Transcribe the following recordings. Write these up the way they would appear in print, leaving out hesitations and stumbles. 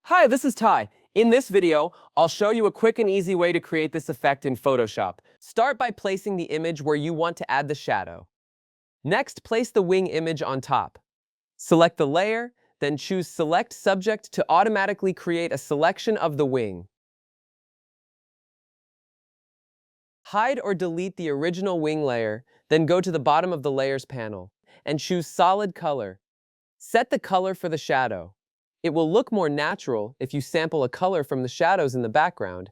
Hi, this is Ty. In this video, I'll show you a quick and easy way to create this effect in Photoshop. Start by placing the image where you want to add the shadow. Next, place the wing image on top. Select the layer, then choose Select Subject to automatically create a selection of the wing. Hide or delete the original wing layer, then go to the bottom of the Layers panel and choose Solid Color. Set the color for the shadow. It will look more natural if you sample a color from the shadows in the background.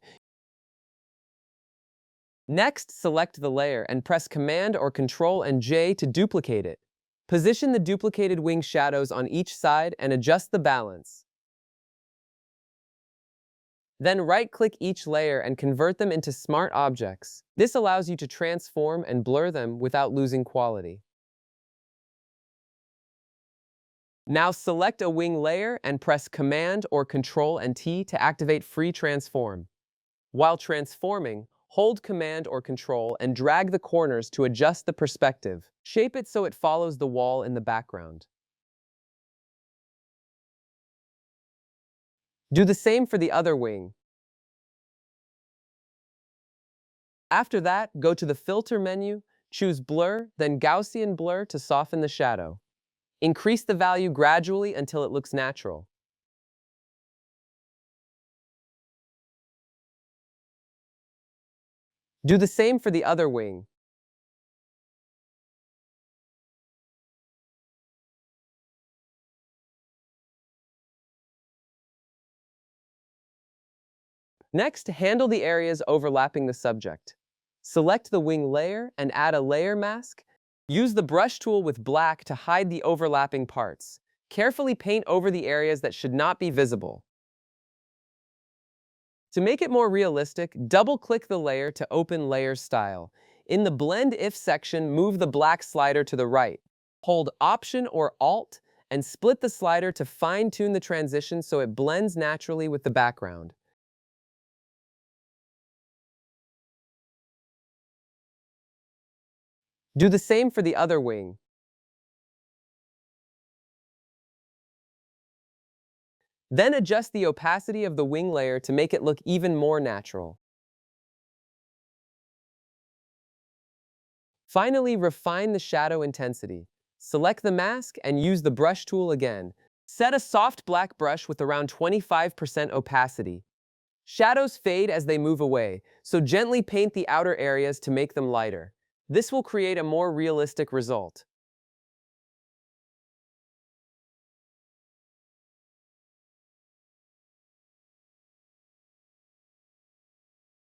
Next, select the layer and press Command or Ctrl and J to duplicate it. Position the duplicated wing shadows on each side and adjust the balance. Then right-click each layer and convert them into smart objects. This allows you to transform and blur them without losing quality. Now select a wing layer and press Command or Ctrl and T to activate Free Transform. While transforming, hold Command or Ctrl and drag the corners to adjust the perspective. Shape it so it follows the wall in the background. Do the same for the other wing. After that, go to the Filter menu, choose Blur, then Gaussian Blur to soften the shadow. Increase the value gradually until it looks natural. Do the same for the other wing. Next, handle the areas overlapping the subject. Select the wing layer and add a layer mask. Use the brush tool with black to hide the overlapping parts. Carefully paint over the areas that should not be visible. To make it more realistic, double-click the layer to open Layer Style. In the Blend If section, move the black slider to the right. Hold Option or Alt and split the slider to fine-tune the transition so it blends naturally with the background. Do the same for the other wing. Then adjust the opacity of the wing layer to make it look even more natural. Finally, refine the shadow intensity. Select the mask and use the brush tool again. Set a soft black brush with around 25% opacity. Shadows fade as they move away, so gently paint the outer areas to make them lighter. This will create a more realistic result.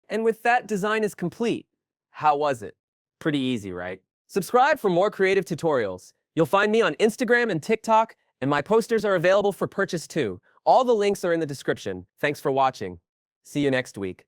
And with that, design is complete. How was it? Pretty easy, right? Subscribe for more creative tutorials. You'll find me on Instagram and TikTok, and my posters are available for purchase too. All the links are in the description. Thanks for watching. See you next week.